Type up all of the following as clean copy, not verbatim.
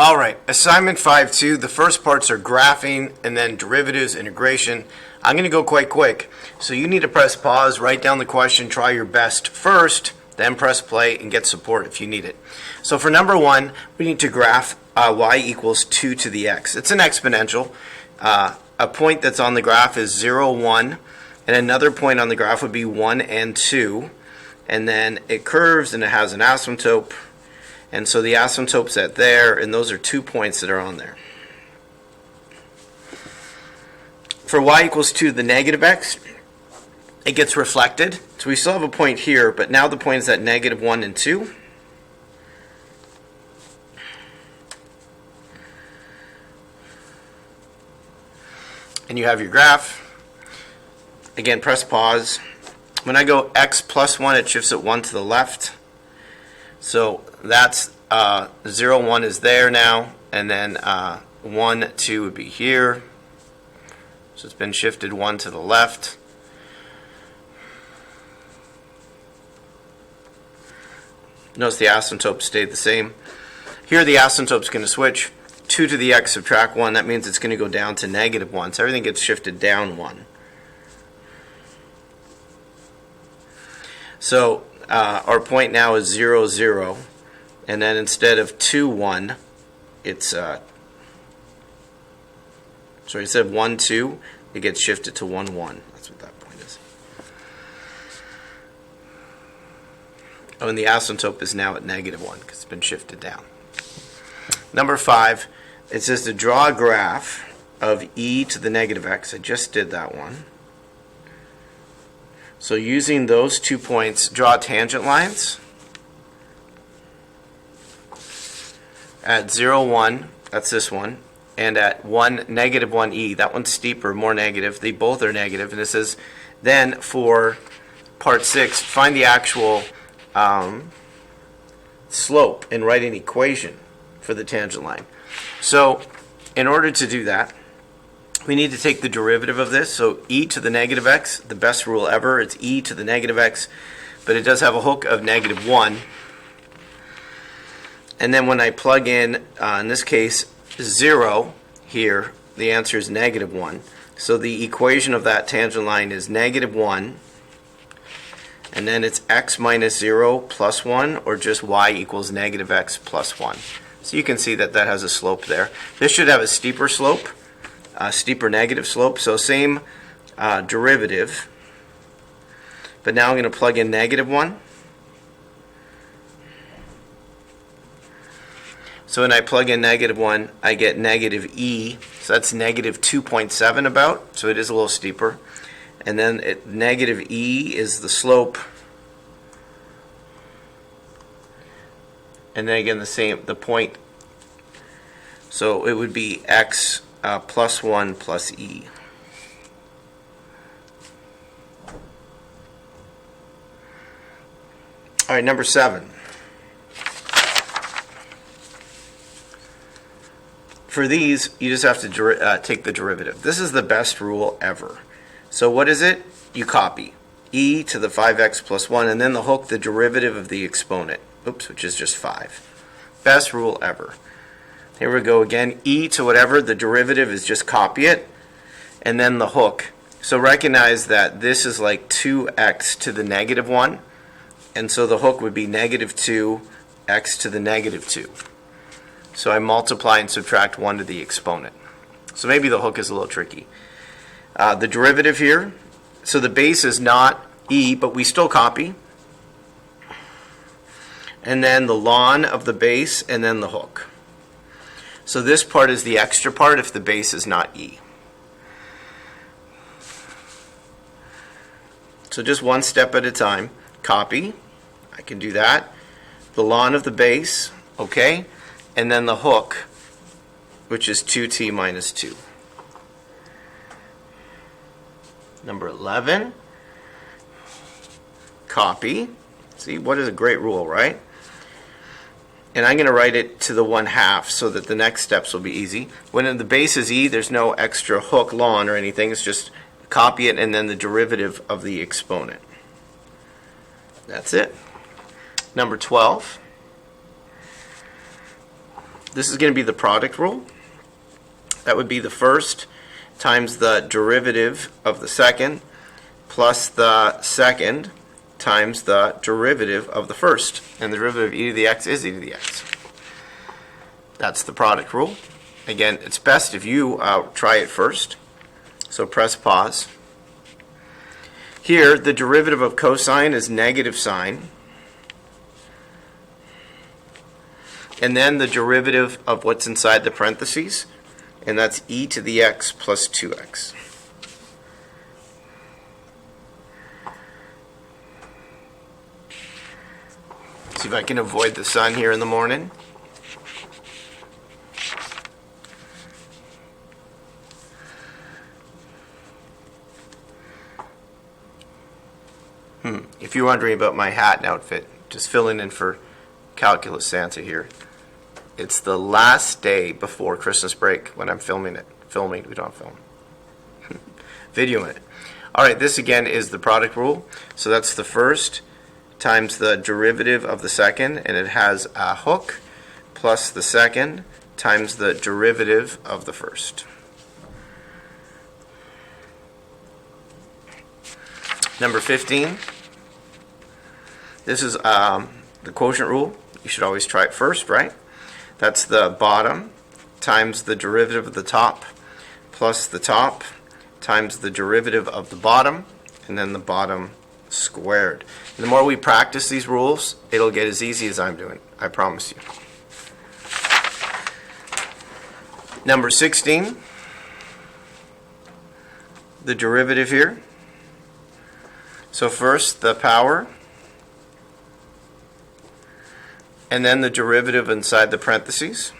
All right, assignment 5-2. The first parts are graphing and then derivatives, integration. I'm going to go quite quick. So you need to press pause, write down the question, try your best first, then press play and get support if you need it. So for number 1, we need to graph y equals 2 to the x. It's an exponential. A point that's on the graph is 0, 1, and another point on the graph would be 1 and 2. And then it curves and it has an asymptote. And so the asymptote's at there, and those are 2 points that are on there. For y equals 2 to the negative x, it gets reflected. So we still have a point here, but now the point is at negative 1 and 2. And you have your graph. Again, press pause. When I go x plus 1, it shifts it 1 to the left. So that's 0, 1 is there now, and then 1, 2 would be here. So it's been shifted 1 to the left. Notice the asymptote stayed the same. Here the asymptote's going to switch. 2 to the x subtract 1, that means it's going to go down to negative 1. So everything gets shifted down 1. So our point now is 0, 0. And then instead of 2, 1, it's, instead of 1, 2, it gets shifted to 1, 1. That's what that point is. Oh, and the asymptote is now at negative 1 because it's been shifted down. Number 5, it says to draw a graph of e to the negative x. I just did that one. So using those 2 points, draw tangent lines. At 0, 1, that's this one, and at 1, negative 1e, that one's steeper, more negative. They both are negative. And it says, then for part 6, find the actual slope and write an equation for the tangent line. So in order to do that, we need to take the derivative of this. So e to the negative x, the best rule ever, it's e to the negative x, but it does have a hook of negative 1. And then when I plug in this case, 0 here, the answer is negative 1. So the equation of that tangent line is negative 1, and then it's x minus 0 plus 1, or just y equals negative x plus 1. So you can see that that has a slope there. This should have a steeper slope, a steeper negative slope, so same derivative. But now I'm going to plug in negative 1. So when I plug in negative 1, I get negative e. So that's negative 2.7 about. So it is a little steeper. And then negative e is the slope. And then again the point. So it would be x plus 1 plus e. All right, number 7. For these, you just have to take the derivative. This is the best rule ever. So what is it? You copy e to the 5x plus 1, and then the hook, the derivative of the exponent, which is just 5. Best rule ever. Here we go again. E to whatever, the derivative is just copy it, and then the hook. So recognize that this is like 2x to the negative 1, and so the hook would be negative 2x to the negative 2. So I multiply and subtract 1 to the exponent. So maybe the hook is a little tricky. The derivative here, so the base is not e, but we still copy. And then the ln of the base, and then the hook. So this part is the extra part if the base is not e. So just one step at a time. Copy. I can do that. The ln of the base, okay. And then the hook, which is 2t minus 2. Number 11, copy. See, what is a great rule, right? And I'm going to write it to the 1/2 so that the next steps will be easy. When the base is e, there's no extra hook, ln, or anything. It's just copy it and then the derivative of the exponent. That's it. Number 12. this is going to be the product rule. That would be the first times the derivative of the second plus the second times the derivative of the first. And the derivative of e to the x is e to the x. That's the product rule. Again, it's best if you try it first. So press pause. Here, the derivative of cosine is negative sine. And then the derivative of what's inside the parentheses, and that's e to the x plus 2x. See if I can avoid the sun here in the morning. If you're wondering about my hat and outfit, just filling in for Calculus Santa here. It's the last day before Christmas break when I'm filming it. Filming, we don't film. Videoing it. All right, this again is the product rule. So that's the first times the derivative of the second, and it has a hook, plus the second times the derivative of the first. Number 15. This is the quotient rule. You should always try it first, right? That's the bottom times the derivative of the top plus the top times the derivative of the bottom, and then the bottom squared. And the more we practice these rules, it'll get as easy as I'm doing. I promise you. Number 16, the derivative here. So first the power, and then the derivative inside the parentheses.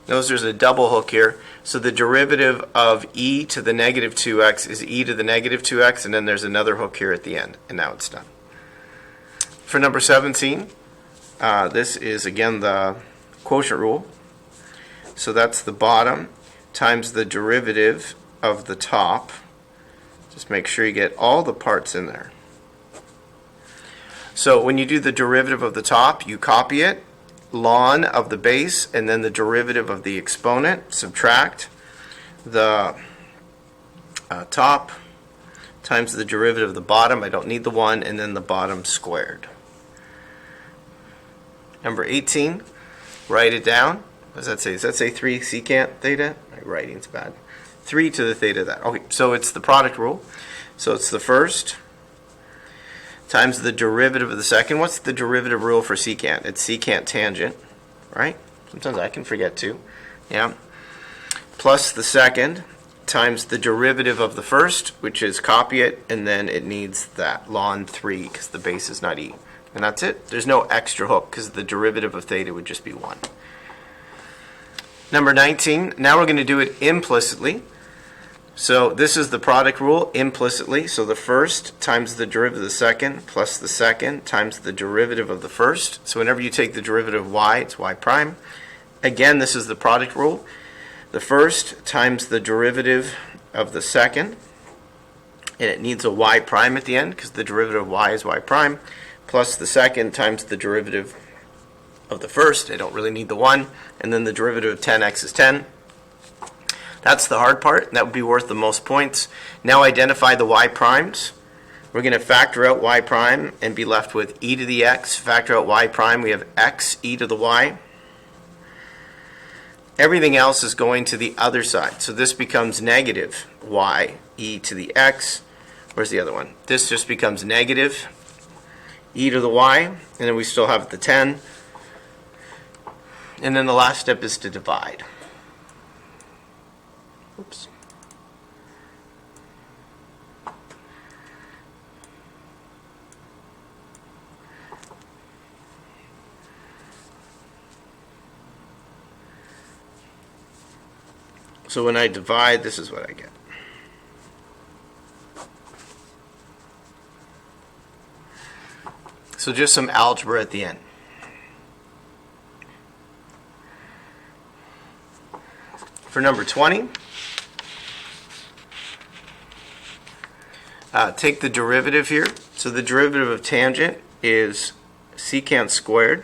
Notice there's a double hook here. So the derivative of e to the negative 2x is e to the negative 2x, and then there's another hook here at the end, and now it's done. For number 17, this is again the quotient rule. So that's the bottom times the derivative of the top. Just make sure you get all the parts in there. So when you do the derivative of the top, you copy it, ln of the base, and then the derivative of the exponent, subtract the top times the derivative of the bottom. I don't need the 1, and then the bottom squared. Number 18, write it down. What does that say? Does that say 3 secant theta? My writing's bad. 3 to the theta of that. Okay, so it's the product rule. So it's the first times the derivative of the second. What's the derivative rule for secant? It's secant tangent, right? Sometimes I can forget too. Yeah. Plus the second times the derivative of the first, which is copy it, and then it needs that ln 3 because the base is not e. And that's it. There's no extra hook because the derivative of theta would just be 1. Number 19, now we're going to do it implicitly. So this is the product rule implicitly. So the first times the derivative of the second plus the second times the derivative of the first. So whenever you take the derivative of y, it's y prime. Again, this is the product rule. The first times the derivative of the second, and it needs a y prime at the end because the derivative of y is y prime, plus the second times the derivative of the first. I don't really need the 1. And then the derivative of 10x is 10. That's the hard part. That would be worth the most points. Now identify the y primes. We're going to factor out y prime and be left with e to the x. Factor out y prime. We have x e to the y. Everything else is going to the other side. So this becomes negative y e to the x. Where's the other one? This just becomes negative e to the y. And then we still have the 10. And then the last step is to divide. Oops. So when I divide, this is what I get. So just some algebra at the end. For number 20, take the derivative here. So the derivative of tangent is secant squared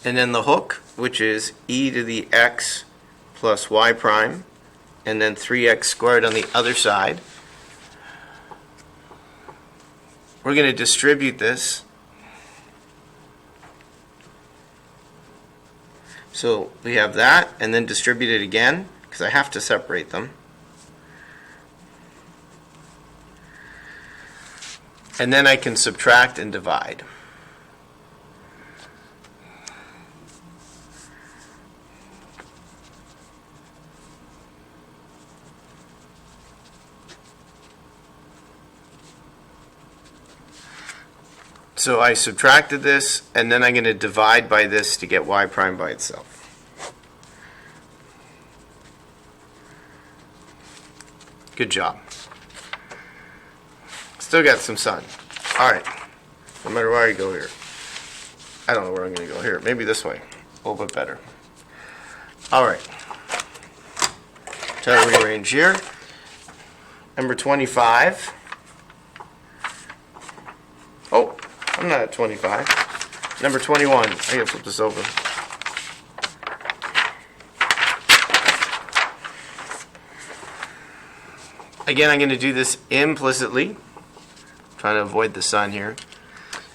And then the hook, which is e to the x plus y prime, and then 3x squared on the other side. We're going to distribute this. So we have that, and then distribute it again, because I have to separate them. And then I can subtract and divide. So I subtracted this, and then I'm going to divide by this to get y prime by itself. Good job. Still got some sun. All right. No matter where I go here. I don't know where I'm going to go here. Maybe this way. A little bit better. All right. Try to rearrange here. Number 25. Oh, I'm not at 25. Number 21. I gotta flip this over. Again, I'm going to do this implicitly. Trying to avoid the sun here.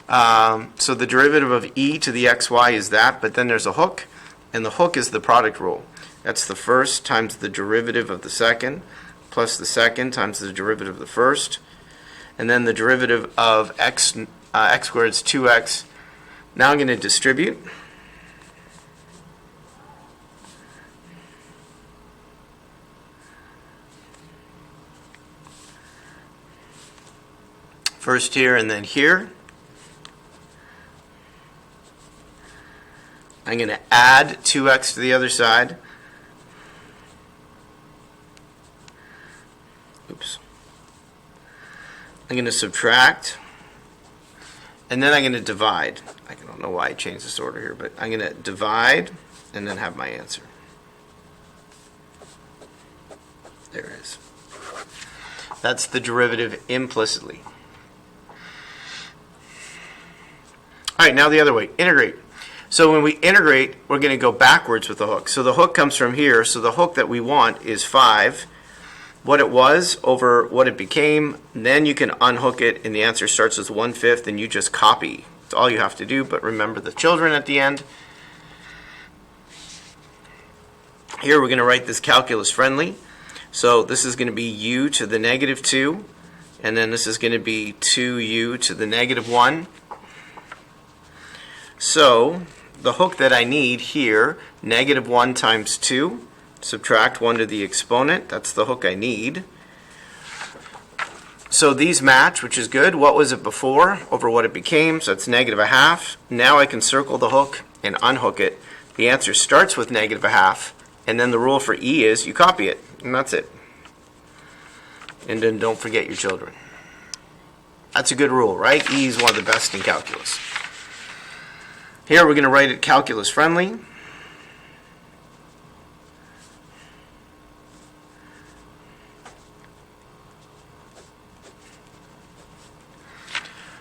So the derivative of e to the xy is that, but then there's a hook, and the hook is the product rule. That's the first times the derivative of the second, plus the second times the derivative of the first, and then the derivative of x squared is 2x. Now I'm going to distribute. First here and then here. I'm going to add 2x to the other side. Oops. I'm going to subtract. And then I'm going to divide. I don't know why I changed this order here, but I'm going to divide and then have my answer. There it is. That's the derivative implicitly. All right, now the other way, integrate. So when we integrate, we're going to go backwards with the hook. So the hook comes from here, so the hook that we want is 5. What it was over what it became, and then you can unhook it, and the answer starts with 1/5, and you just copy. That's all you have to do, but remember the children at the end. Here we're going to write this calculus friendly. So this is going to be u to the negative 2, and then this is going to be 2u to the negative 1. So the hook that I need here, negative 1 times 2, subtract 1 to the exponent, that's the hook I need. So these match, which is good. What was it before over what it became? So it's negative 1/2. Now I can circle the hook and unhook it. The answer starts with negative 1/2, and then the rule for E is you copy it, and that's it. And then don't forget your children. That's a good rule, right? E is one of the best in calculus. Here we're going to write it calculus friendly.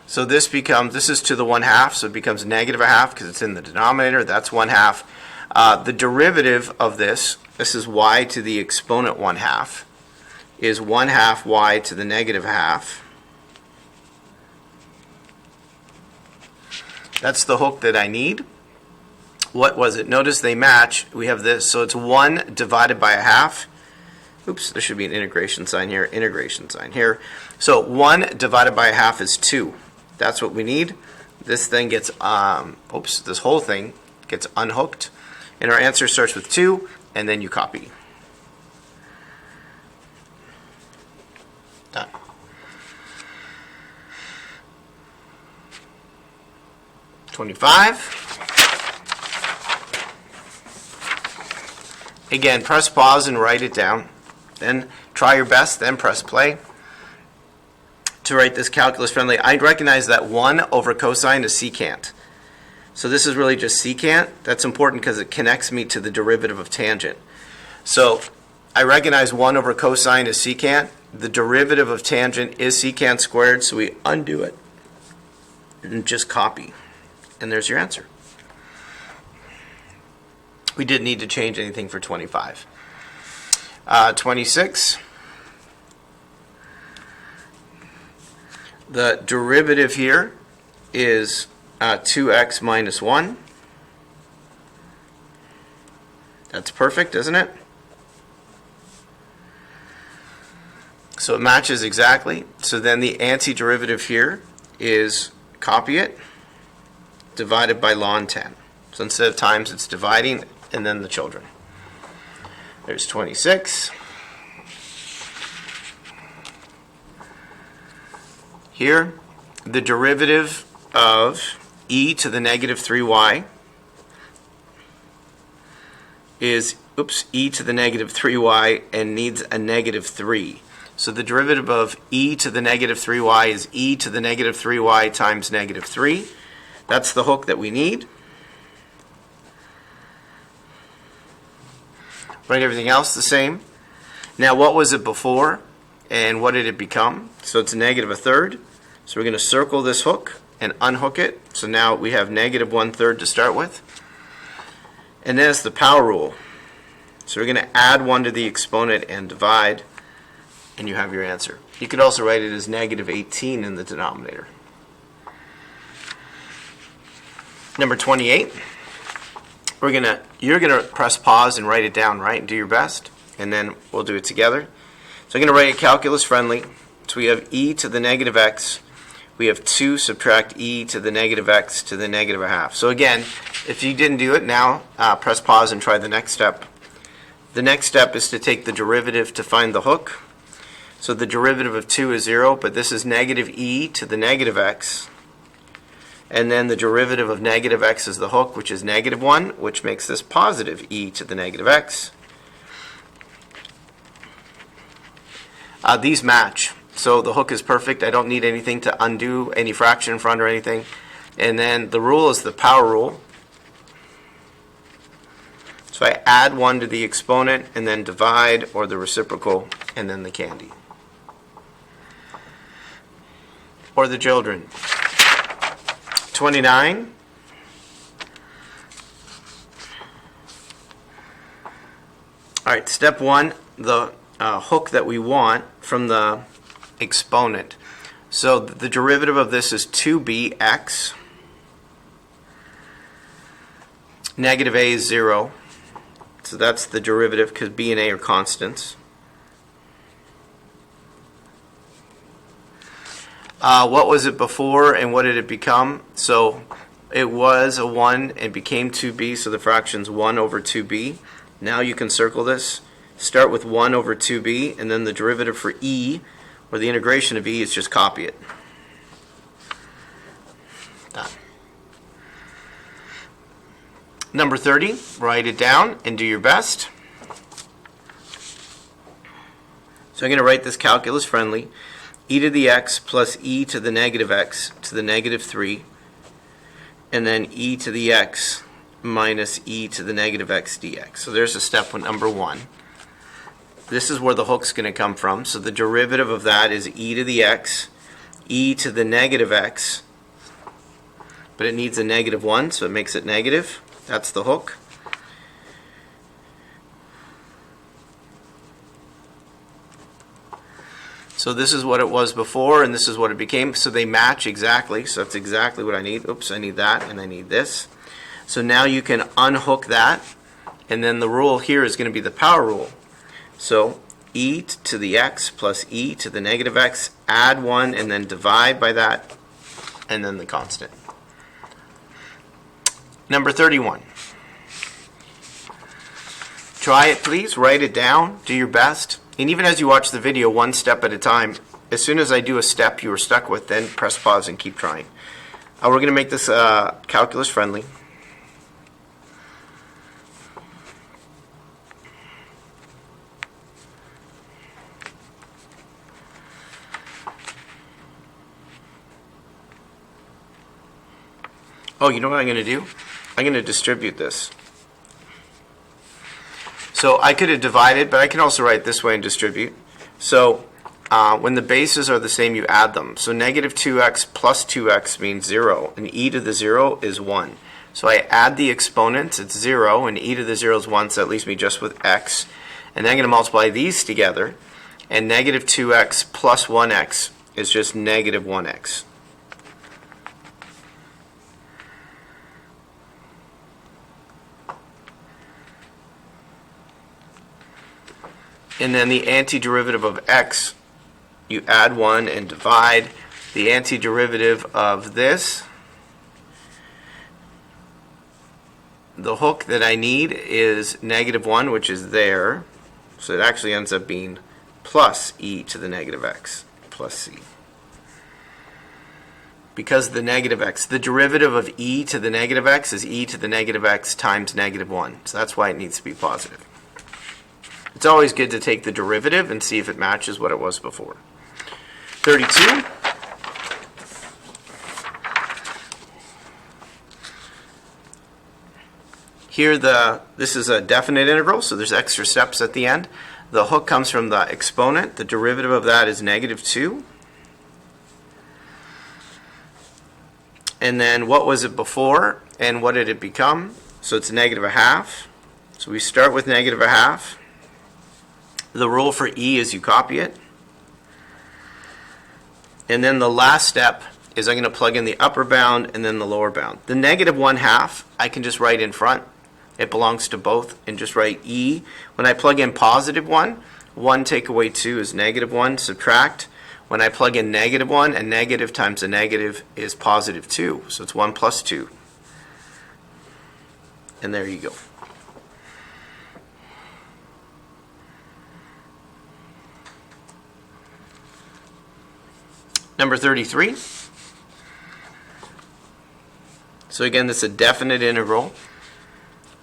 So this is to the 1/2, so it becomes negative 1/2 because it's in the denominator. That's 1/2. The derivative of this is y to the exponent 1/2, is 1/2 y to the negative 1/2. That's the hook that I need. What was it? Notice they match. We have this, so it's 1 divided by 1/2. Oops, there should be an integration sign here, integration sign here. So 1 divided by 1/2 is 2. That's what we need. This thing gets, this whole thing gets unhooked. And our answer starts with 2, and then you copy. Done. $25. Again, press pause and write it down. Then try your best, then press play. To write this calculus friendly, I recognize that 1 over cosine is secant. So this is really just secant. That's important because it connects me to the derivative of tangent. So I recognize 1 over cosine is secant. The derivative of tangent is secant squared, so we undo it and just copy. And there's your answer. We didn't need to change anything for 25. 26. The derivative here is 2x minus 1. That's perfect, isn't it? So it matches exactly. So then the antiderivative here is copy it, divided by ln 10. So instead of times, it's dividing, and then the children. There's 26. Here, the derivative of e to the negative 3y is, e to the negative 3y and needs a negative 3. So the derivative of e to the negative 3y is e to the negative 3y times negative 3. That's the hook that we need. Write everything else the same. Now, what was it before, and what did it become? So it's negative a third. So we're going to circle this hook and unhook it. So now we have negative 1/3 to start with. And then it's the power rule. So we're going to add 1 to the exponent and divide, and you have your answer. You could also write it as negative 18 in the denominator. Number 28. You're gonna press pause and write it down, right? And do your best, and then we'll do it together. So I'm gonna write it calculus friendly. So we have e to the negative x. We have 2 subtract e to the negative x to the negative a half. So again, if you didn't do it now, press pause and try the next step. The next step is to take the derivative to find the hook. So the derivative of 2 is 0, but this is negative e to the negative x. And then the derivative of negative x is the hook, which is negative 1, which makes this positive e to the negative x. These match. So the hook is perfect. I don't need anything to undo any fraction in front or anything. And then the rule is the power rule. So I add 1 to the exponent and then divide, or the reciprocal, and then the candy. Or the children. 29. All right, step 1, the hook that we want from the exponent. So the derivative of this is 2bx. Negative a is 0. So that's the derivative, because b and a are constants. What was it before and what did it become? So it was a 1 and became 2b, so the fraction's 1 over 2b. Now you can circle this. Start with 1 over 2b, and then the derivative for e, or the integration of e, is just copy it. Done. Number 30, write it down and do your best. So I'm going to write this calculus friendly. E to the x plus e to the negative x to the negative 3, and then e to the x minus e to the negative x dx. So there's a step number 1. This is where the hook's going to come from. So the derivative of that is e to the x, e to the negative x, but it needs a negative 1, so it makes it negative. That's the hook. So this is what it was before, and this is what it became. So they match exactly. So that's exactly what I need. Oops, I need that, and I need this. So now you can unhook that, and then the rule here is going to be the power rule. So e to the x plus e to the negative x, add 1, and then divide by that, and then the constant. Number 31. Try it, please. Write it down. Do your best. And even as you watch the video, one step at a time, as soon as I do a step you were stuck with, then press pause and keep trying. We're going to make this calculus friendly. Oh, you know what I'm going to do? I'm going to distribute this. So I could have divided, but I can also write this way and distribute. So when the bases are the same, you add them. So negative 2x plus 2x means 0, and e to the 0 is 1. So I add the exponents, it's 0, and e to the 0 is 1, so that leaves me just with x. And then I'm going to multiply these together, and negative 2x plus 1x is just negative 1x. And then the antiderivative of x, you add 1 and divide. The antiderivative of this, the hook that I need is negative 1, which is there. So it actually ends up being plus e to the negative x plus c. Because the negative x, the derivative of e to the negative x is e to the negative x times negative 1. So that's why it needs to be positive. It's always good to take the derivative and see if it matches what it was before. 32. Here this is a definite integral, so there's extra steps at the end. The hook comes from the exponent. The derivative of that is negative 2. And then what was it before, and what did it become? So it's negative 1/2. So we start with negative 1/2. The rule for e is you copy it. And then the last step is I'm going to plug in the upper bound and then the lower bound. The negative 1/2 I can just write in front. It belongs to both, and just write e. When I plug in positive 1, 1 take away 2 is negative 1, subtract. When I plug in negative 1, a negative times a negative is positive 2. So it's 1 plus 2. And there you go. Number 33. So again, this is a definite integral.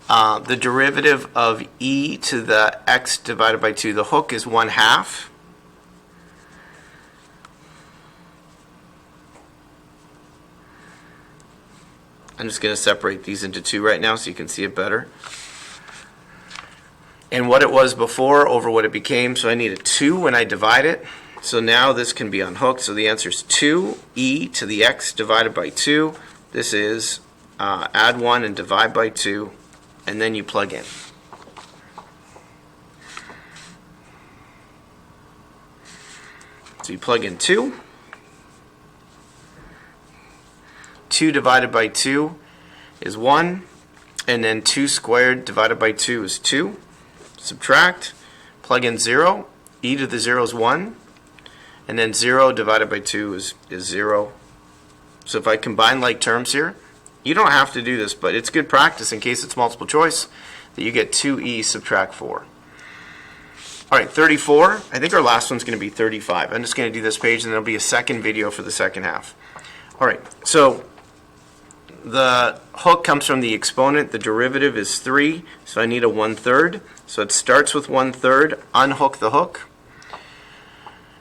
The derivative of e to the x divided by 2, the hook is 1/2. I'm just going to separate these into 2 right now so you can see it better. And what it was before over what it became, so I need a 2 when I divide it. So now this can be unhooked, so the answer is 2e to the x divided by 2. This is add 1 and divide by 2, and then you plug in. So you plug in 2. 2 divided by 2 is 1, and then 2 squared divided by 2 is 2. Subtract, plug in 0, e to the 0 is 1, and then 0 divided by 2 is 0. So if I combine like terms here, you don't have to do this, but it's good practice in case it's multiple choice, that you get 2e subtract 4. All right, 34. I think our last one's going to be 35. I'm just going to do this page, and there'll be a second video for the second half. All right, so the hook comes from the exponent. The derivative is 3, so I need a 1/3. So it starts with 1/3, unhook the hook.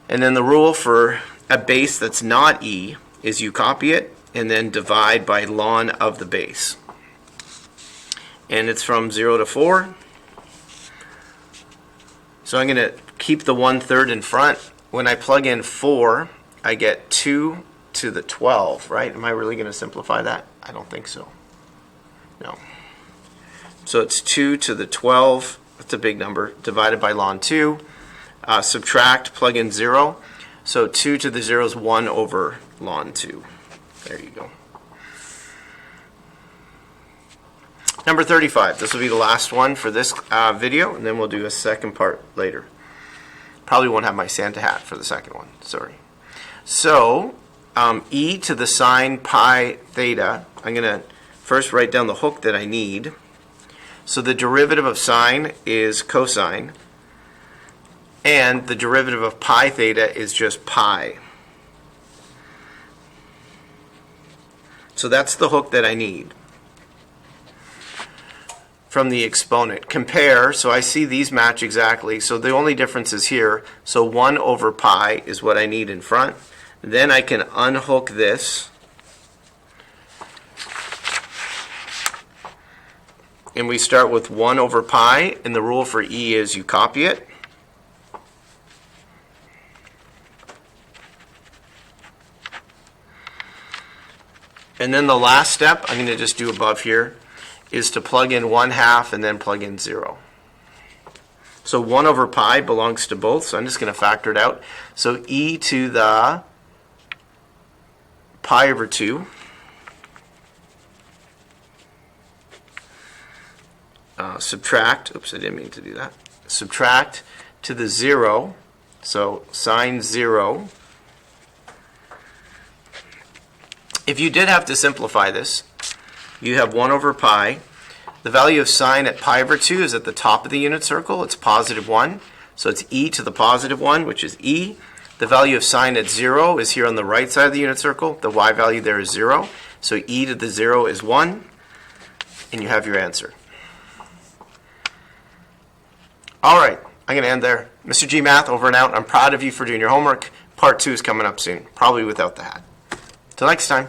And then the rule for a base that's not e is you copy it and then divide by ln of the base. And it's from 0 to 4. So I'm going to keep the 1/3 in front. When I plug in 4, I get 2 to the 12, right? Am I really going to simplify that? I don't think so. No. So it's 2 to the 12, that's a big number, divided by ln 2. Subtract, plug in 0. So 2 to the 0 is 1 over ln 2. There you go. Number 35. This will be the last one for this video, and then we'll do a second part later. Probably won't have my Santa hat for the second one. Sorry. So e to the sine pi theta, I'm going to first write down the hook that I need. So the derivative of sine is cosine, and the derivative of pi theta is just pi. So that's the hook that I need from the exponent. Compare, so I see these match exactly, so the only difference is here. So 1 over pi is what I need in front. Then I can unhook this, and we start with 1 over pi, and the rule for e is you copy it. And then the last step, I'm going to just do above here, is to plug in 1/2 and then plug in 0. So 1 over pi belongs to both, so I'm just going to factor it out. So e to the pi over 2 subtract, oops, I didn't mean to do that, subtract to the 0, so sine 0. If you did have to simplify this, you have 1 over pi. The value of sine at pi over 2 is at the top of the unit circle. It's positive 1. So it's e to the positive 1, which is e. The value of sine at 0 is here on the right side of the unit circle. The y value there is 0. So e to the 0 is 1. And you have your answer. All right, I'm going to end there. Mr. G Math, over and out. I'm proud of you for doing your homework. Part 2 is coming up soon, probably without the hat. Till next time.